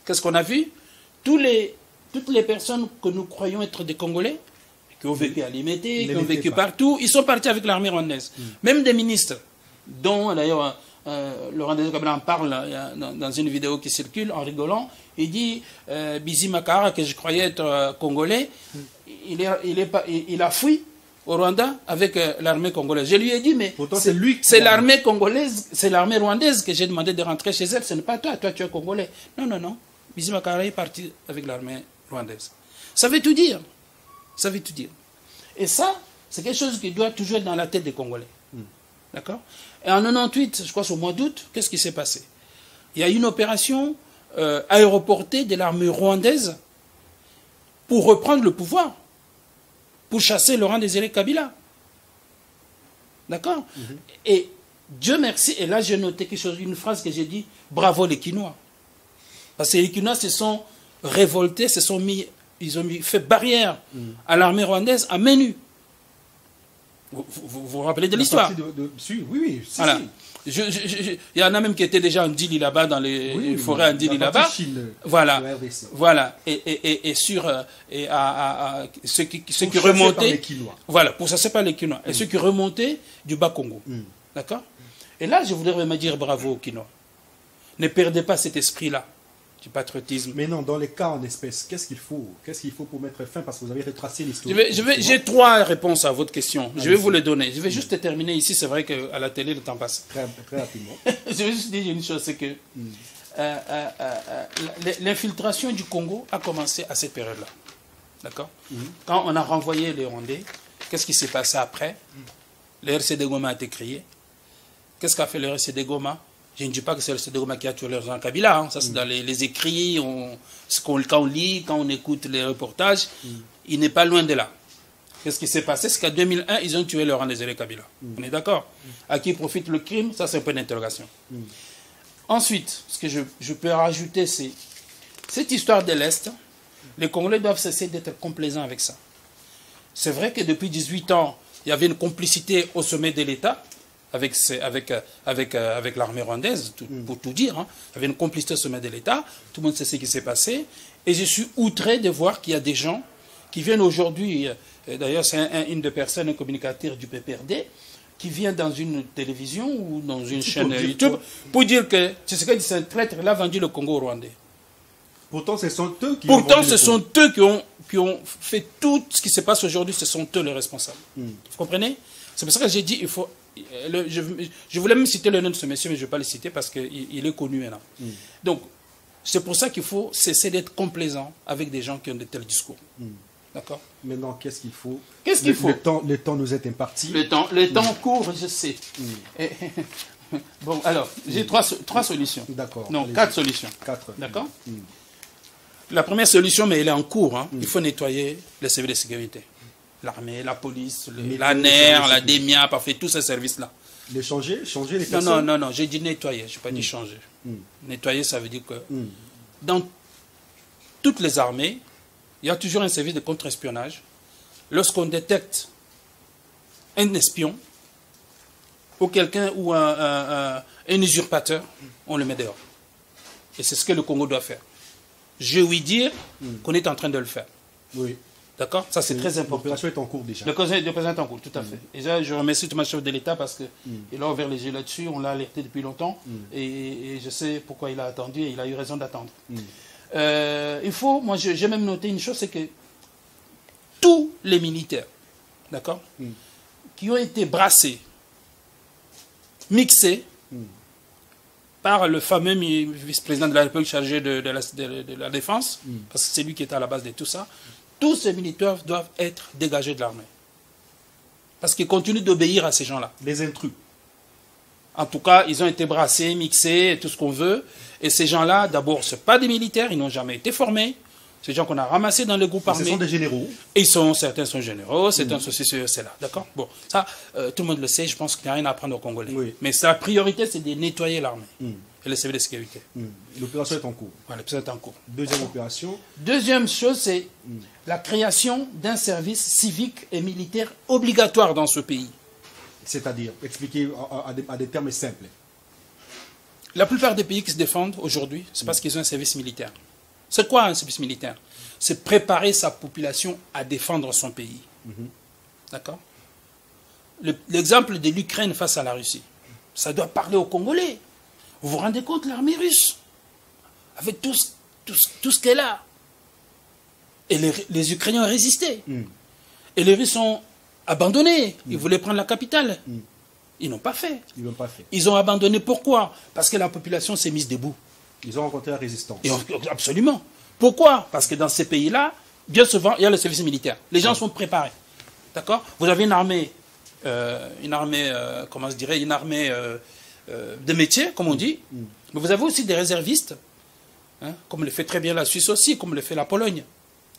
Qu'est-ce qu'on a vu? Toutes les personnes que nous croyons être des Congolais, qui ont vécu à Limete, qui ont vécu partout, ils sont partis avec l'armée rwandaise. Même des ministres, dont d'ailleurs Laurent Désiré Kabila en parle dans une vidéo qui circule en rigolant. Il dit Bizi Makara, que je croyais être congolais, il a fui au Rwanda avec l'armée congolaise. Je lui ai dit, mais c'est l'armée congolaise, c'est l'armée rwandaise que j'ai demandé de rentrer chez elle, ce n'est pas toi, tu es congolais. Non. Bizi Makara est parti avec l'armée rwandaise. Ça veut tout dire. Ça veut tout dire. Et ça, c'est quelque chose qui doit toujours être dans la tête des Congolais. D'accord? Et en 98, je crois au mois d'août, qu'est-ce qui s'est passé? Il y a eu une opération aéroportée de l'armée rwandaise pour reprendre le pouvoir, pour chasser Laurent Désiré Kabila. D'accord? Et Dieu merci, et là j'ai noté quelque chose, une phrase que j'ai dit, bravo les Quinois. Parce que les Quinois se sont révoltés, ils ont fait barrière à l'armée rwandaise à main nue. Vous vous rappelez de l'histoire? Oui. Voilà. Il y en a même qui étaient déjà en Dili là-bas, dans les forêts en Dili là-bas. Voilà. Et sur ceux qui remontaient. Voilà, pour ça, c'est pas les Quinois. Et ceux qui remontaient du Bas-Congo. D'accord? Et là, je voudrais vraiment dire bravo aux Quinois. Ne perdez pas cet esprit-là du patriotisme. Mais non, dans les cas en espèces, qu'est-ce qu'il faut pour mettre fin? Parce que vous avez retracé l'histoire. J'ai 3 réponses à votre question. Je vais vous les donner. Je vais juste terminer ici. C'est vrai qu'à la télé, le temps passe. Très rapidement. Je vais juste dire une chose, c'est que l'infiltration du Congo a commencé à cette période-là. D'accord? Quand on a renvoyé les Rwandais, qu'est-ce qui s'est passé après? Le RCD Goma a été créé. Qu'est-ce qu'a fait le RCD Goma? Je ne dis pas que c'est le RCD Goma qui a tué le Laurent Kabila. Hein. Ça, c'est dans les écrits. Quand on lit, quand on écoute les reportages, il n'est pas loin de là. Qu'est-ce qui s'est passé? C'est qu'en 2001, ils ont tué Laurent Désiré Kabila. On est d'accord? À qui profite le crime? Ça, c'est un point d'interrogation. Ensuite, ce que je peux rajouter, c'est cette histoire de l'Est. Les Congolais doivent cesser d'être complaisants avec ça. C'est vrai que depuis 18 ans, il y avait une complicité au sommet de l'État, avec l'armée rwandaise, pour tout dire. Hein. Il y avait une complicité au sommet de l'État. Tout le monde sait ce qui s'est passé. Et je suis outré de voir qu'il y a des gens qui viennent aujourd'hui, d'ailleurs c'est une des personnes, un communicateur du PPRD, qui vient dans une télévision ou dans une chaîne YouTube pour dire que Tshisekedi, c'est un traître, il a vendu le Congo au Rwandais. Pourtant, ce sont eux qui ont fait tout ce qui se passe aujourd'hui, ce sont eux les responsables. Vous comprenez? C'est pour ça que j'ai dit, il faut... je voulais même citer le nom de ce monsieur, mais je ne vais pas le citer parce qu'il est connu maintenant. Donc, c'est pour ça qu'il faut cesser d'être complaisant avec des gens qui ont de tels discours. D'accord? Maintenant, qu'est-ce qu'il faut? Qu'est-ce qu'il faut? Le temps nous est imparti. Le temps court, je sais. Bon, alors, j'ai trois solutions. D'accord. Non, 4 solutions. 4. D'accord? La première solution, mais elle est en cours, hein. Il faut nettoyer les services de sécurité. L'armée, la police, la NER, la DEMIA, parfait, tous ces services-là. Les changer les personnes? Non, j'ai dit nettoyer, je n'ai pas dit changer. Nettoyer, ça veut dire que dans toutes les armées, il y a toujours un service de contre-espionnage. Lorsqu'on détecte un espion ou quelqu'un ou un usurpateur, on le met dehors. Et c'est ce que le Congo doit faire. Je vais dire qu'on est en train de le faire. Oui. D'accord? Ça, c'est très important. L'opération est en cours déjà. L'opération est en cours, tout à fait. Et là, je remercie tout le chef de l'État parce qu'il a ouvert les yeux là-dessus. On l'a alerté depuis longtemps. Et je sais pourquoi il a attendu et il a eu raison d'attendre. Il faut, moi, j'ai même noté une chose, c'est que tous les militaires, d'accord, qui ont été brassés, mixés, par le fameux vice-président de la République chargé de la défense, parce que c'est lui qui est à la base de tout ça, tous ces militaires doivent être dégagés de l'armée. Parce qu'ils continuent d'obéir à ces gens-là. Les intrus. En tout cas, ils ont été brassés, mixés, tout ce qu'on veut. Et ces gens-là, d'abord, ce ne sont pas des militaires, ils n'ont jamais été formés. C'est des gens qu'on a ramassés dans le groupe armé. Ce sont des généraux. Et certains sont généraux, certains sont ceux-là. D'accord? Bon, ça, tout le monde le sait, je pense qu'il n'y a rien à apprendre aux Congolais. Oui. Mais sa priorité, c'est de nettoyer l'armée et le service de sécurité. L'opération est en cours. Voilà, l'opération est en cours. Deuxième opération. Deuxième chose, c'est la création d'un service civique et militaire obligatoire dans ce pays. C'est-à-dire, expliquer à des termes simples. La plupart des pays qui se défendent aujourd'hui, c'est parce qu'ils ont un service militaire. C'est quoi un service militaire? C'est préparer sa population à défendre son pays. D'accord? L'exemple de l'Ukraine face à la Russie, ça doit parler aux Congolais. Vous vous rendez compte, l'armée russe, avec tout ce qu'elle a. Et les Ukrainiens ont résisté. Et les Russes ont abandonné. Ils voulaient prendre la capitale. Ils n'ont pas fait. Ils n'ont pas fait. Ils ont abandonné. Pourquoi? Parce que la population s'est mise debout. Ils ont rencontré la résistance. Absolument. Pourquoi? Parce que dans ces pays-là, bien souvent, il y a le service militaire. Les gens sont préparés. D'accord? Vous avez une armée comment je dirais, une armée de métier, comme on dit. Mais vous avez aussi des réservistes, hein, comme le fait très bien la Suisse aussi, comme le fait la Pologne.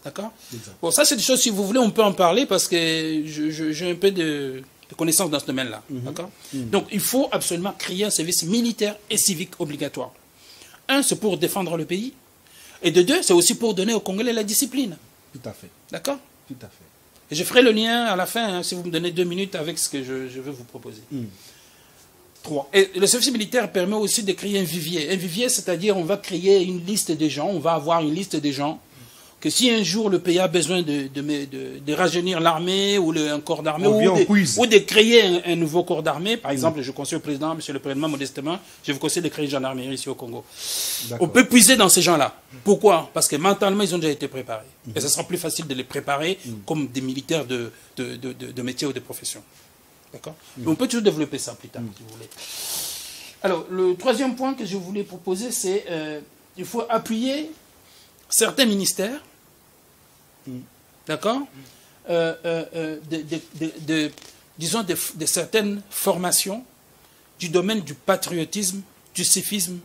D'accord? Bon, ça, c'est des choses, si vous voulez, on peut en parler parce que j'ai un peu de connaissances dans ce domaine-là. D'accord? Donc, il faut absolument créer un service militaire et civique obligatoire. Un, c'est pour défendre le pays. Et de deux, c'est aussi pour donner aux Congolais la discipline. Tout à fait. D'accord? Tout à fait. Et je ferai le lien à la fin, hein, si vous me donnez 2 minutes, avec ce que je veux vous proposer. 3. Et le service militaire permet aussi de créer un vivier. Un vivier, c'est-à-dire on va créer une liste des gens, on va avoir une liste des gens, que si un jour le pays a besoin de rajeunir l'armée ou un corps d'armée, ou de créer un nouveau corps d'armée, par exemple, je conseille au président, monsieur le président, modestement, je vous conseille de créer une gendarmerie ici au Congo. On peut puiser dans ces gens-là. Pourquoi? Parce que mentalement, ils ont déjà été préparés. Et ce sera plus facile de les préparer comme des militaires de métier ou de profession. D'accord? Mais on peut toujours développer ça plus tard, si vous voulez. Alors, le troisième point que je voulais proposer, c'est il faut appuyer certains ministères, d'accord, disons de certaines formations du domaine du patriotisme, du civisme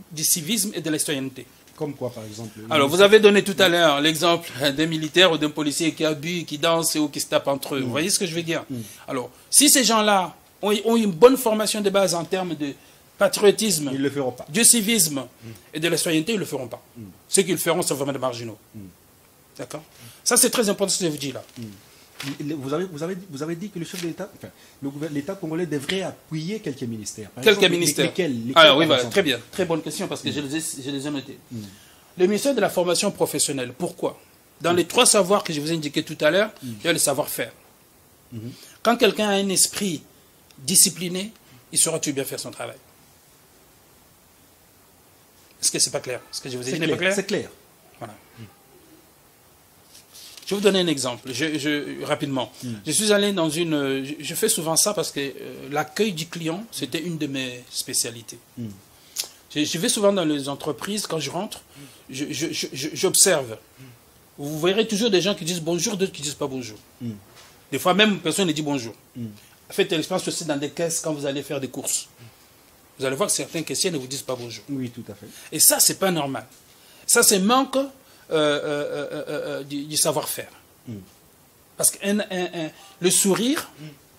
et de la citoyenneté. Comme quoi, par exemple? Alors, vous avez donné tout à l'heure l'exemple d'un militaire ou d'un policier qui a bu, qui danse ou qui se tape entre eux. Vous voyez ce que je veux dire? Alors, si ces gens-là ont une bonne formation de base en termes de patriotisme, ils le feront pas. Du civisme et de la citoyenneté, ils ne le feront pas. Ceux qui le feront, c'est vraiment des marginaux. D'accord? Ça, c'est très important ce que je vous dis là. Vous avez dit que le chef de l'État, enfin, l'État congolais devrait appuyer quelques ministères. Quelques ministères. Lesquels, alors oui, voilà, très bien. Très bonne question parce que je les ai notés. Le ministère de la formation professionnelle, pourquoi? Dans les 3 savoirs que je vous ai indiqués tout à l'heure, il y a le savoir-faire. Quand quelqu'un a un esprit discipliné, il saura tout bien faire son travail. Est-ce que c'est pas clair? Ce que je vous ai dit n'est pas clair? C'est clair. Voilà. Je vais vous donner un exemple, rapidement. Je suis allé dans une... Je fais souvent ça parce que l'accueil du client, c'était une de mes spécialités. Je vais souvent dans les entreprises, quand je rentre, j'observe. Vous verrez toujours des gens qui disent bonjour, d'autres qui ne disent pas bonjour. Des fois, même personne ne dit bonjour. Faites l'expérience aussi dans des caisses quand vous allez faire des courses. Vous allez voir que certains caissiers ne vous disent pas bonjour. Oui, tout à fait. Et ça, c'est pas normal. Ça, c'est manque du savoir-faire. Parce que le sourire,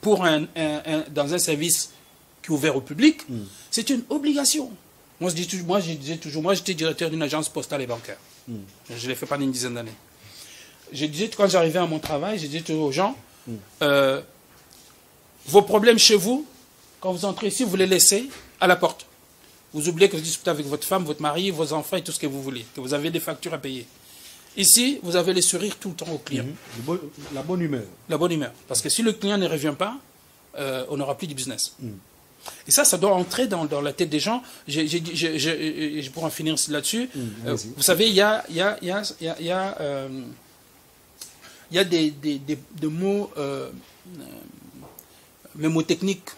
dans un service qui est ouvert au public, c'est une obligation. Moi, je disais toujours, moi, j'étais directeur d'une agence postale et bancaire. Je l'ai fait pendant une dizaine d'années. Je disais, quand j'arrivais à mon travail, je disais toujours aux gens, vos problèmes chez vous, quand vous entrez ici, vous les laissez à la porte. Vous oubliez que vous discutez avec votre femme, votre mari, vos enfants et tout ce que vous voulez, que vous avez des factures à payer. Ici, vous avez les sourires tout le temps au client. La bonne humeur. La bonne humeur. Parce que si le client ne revient pas, on n'aura plus de business. Et ça doit entrer dans la tête des gens. Je pourrais en finir là-dessus. Vous savez, il y a des mots mémotechniques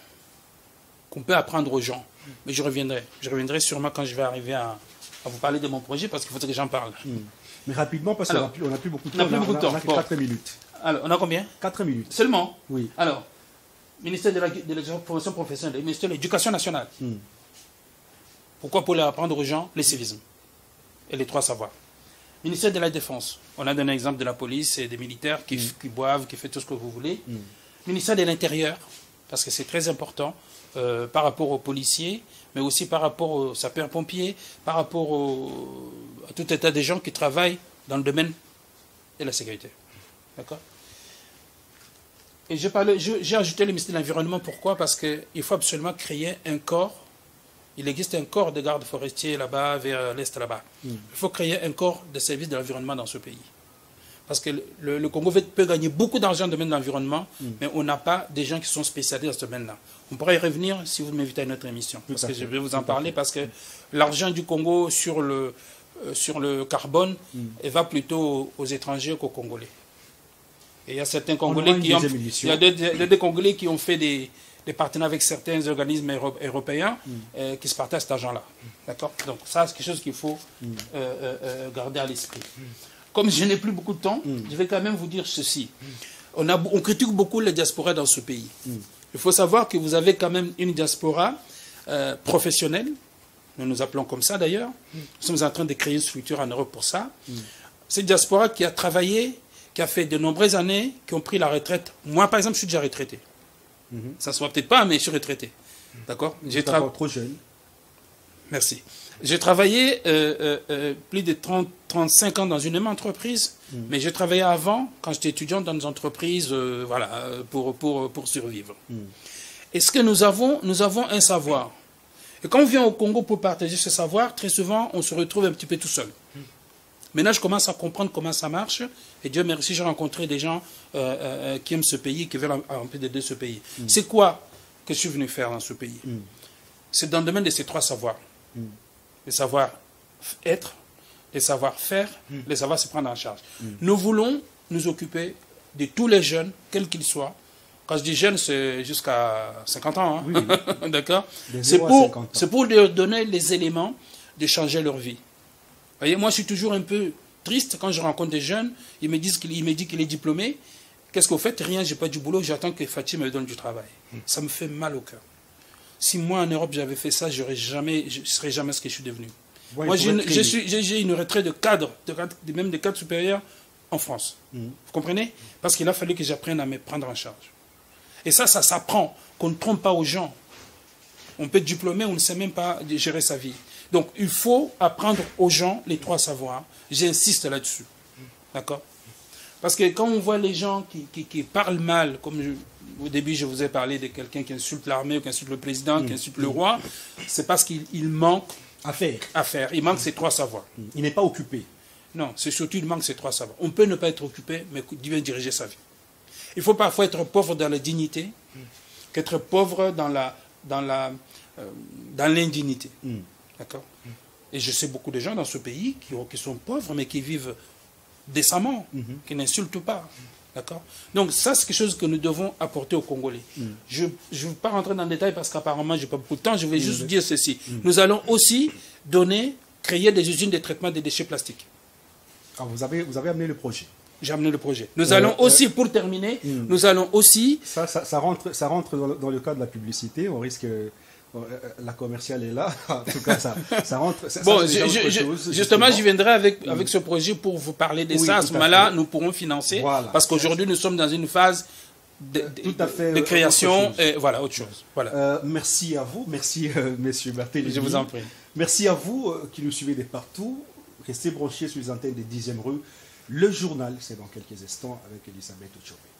qu'on peut apprendre aux gens. Mais je reviendrai sûrement quand je vais arriver à vous parler de mon projet, parce qu'il faut que j'en parle. Mais rapidement, parce qu'on n'a plus beaucoup de temps. On a 4 minutes. Alors, on a combien? 4 minutes. Seulement? Oui. Alors, ministère de la formation professionnelle, le ministère de l'Éducation nationale. Pourquoi? Pour apprendre aux gens le civisme et les 3 savoirs. Ministère de la Défense. On a donné un exemple de la police et des militaires qui boivent, qui font tout ce que vous voulez. Ministère de l'Intérieur, parce que c'est très important par rapport aux policiers, mais aussi par rapport aux sapeurs-pompiers, par rapport à tout état des gens qui travaillent dans le domaine de la sécurité. D'accord? Et j'ai ajouté le ministère de l'Environnement. Pourquoi? Parce qu'il faut absolument créer un corps. Il existe un corps de gardes forestiers là-bas, vers l'est là-bas. Il faut créer un corps de service de l'environnement dans ce pays. Parce que le Congo peut gagner beaucoup d'argent dans le domaine de l'environnement, mais on n'a pas des gens qui sont spécialisés dans ce domaine-là. On pourrait y revenir si vous m'invitez à une autre émission. Parce que je vais vous en parler, parce que l'argent du Congo sur le carbone va plutôt aux étrangers qu'aux Congolais. Et il y a certains Congolais des Congolais qui ont fait des partenariats avec certains organismes européens qui se partagent cet argent-là. D'accord? Donc ça, c'est quelque chose qu'il faut garder à l'esprit. Comme je n'ai plus beaucoup de temps, je vais quand même vous dire ceci. On critique beaucoup les diasporas dans ce pays. Il faut savoir que vous avez quand même une diaspora professionnelle. Nous nous appelons comme ça d'ailleurs. Nous sommes en train de créer une structure en Europe pour ça. Cette diaspora qui a travaillé, qui a fait de nombreuses années, qui ont pris la retraite. Moi, par exemple, je suis déjà retraité. Ça ne se voit peut-être pas, mais je suis retraité. D'accord? J'ai travaillé trop jeune. Merci. J'ai travaillé plus de 35 ans dans une même entreprise, mais j'ai travaillé avant, quand j'étais étudiant, dans des entreprises pour survivre. Et ce que nous avons un savoir. Et quand on vient au Congo pour partager ce savoir, très souvent, on se retrouve un petit peu tout seul. Maintenant, je commence à comprendre comment ça marche. Et Dieu merci, j'ai rencontré des gens qui aiment ce pays, qui veulent un peu aider ce pays. C'est quoi que je suis venu faire dans ce pays? C'est dans le domaine de ces 3 savoirs. Le savoir-être, le savoir-faire, le savoir se prendre en charge. Nous voulons nous occuper de tous les jeunes, quels qu'ils soient. Quand je dis jeunes, c'est jusqu'à 50 ans. Hein? Oui. D'accord? C'est pour leur donner les éléments de changer leur vie. Vous voyez, moi, je suis toujours un peu triste quand je rencontre des jeunes. Il me dit qu'il est diplômé. Qu'est-ce que vous faites? Rien, je n'ai pas du boulot. J'attends que Fatih me donne du travail. Ça me fait mal au cœur. Si moi, en Europe, j'avais fait ça, je ne serais jamais ce que je suis devenu. Ouais, moi, j'ai une retraite de cadre, même de cadre supérieur en France. Vous comprenez? Parce qu'il a fallu que j'apprenne à me prendre en charge. Et ça s'apprend, qu'on ne trompe pas aux gens. On peut être diplômé, on ne sait même pas gérer sa vie. Donc, il faut apprendre aux gens les 3 savoirs. J'insiste là-dessus. D'accord? Parce que quand on voit les gens qui parlent mal, comme au début je vous ai parlé de quelqu'un qui insulte l'armée, ou qui insulte le président, qui insulte le roi, c'est parce qu'il manque à faire. Il manque ces 3 savoirs. Il n'est pas occupé. Non, c'est surtout il manque ces 3 savoirs. On peut ne pas être occupé, mais bien diriger sa vie. Il faut parfois être pauvre dans la dignité, qu'être pauvre dans l'indignité. D'accord. Et je sais beaucoup de gens dans ce pays qui sont pauvres, mais qui vivent décemment, qui n'insultent pas. D'accord. Donc ça, c'est quelque chose que nous devons apporter aux Congolais. Je ne vais pas rentrer dans le détail parce qu'apparemment, je n'ai pas beaucoup de temps. Je vais juste dire ceci. Nous allons aussi créer des usines de traitement des déchets plastiques. Ah, vous avez amené le projet. J'ai amené le projet. Nous allons aussi, pour terminer, nous allons aussi... Ça rentre dans le cadre de la publicité. On risque... la commerciale est là. En tout cas, ça rentre... Justement, je viendrai avec ce projet pour vous parler de ça. À ce moment-là, nous pourrons financer. Voilà. Parce qu'aujourd'hui, nous sommes dans une phase de création. Et voilà, autre chose. Voilà. Merci à vous. Merci, messieurs Barthélémy. Je vous en prie. Merci à vous qui nous suivez de partout. Restez branchés sur les antennes des 10e rues. Le journal, c'est dans quelques instants avec Elisabeth Ochobé.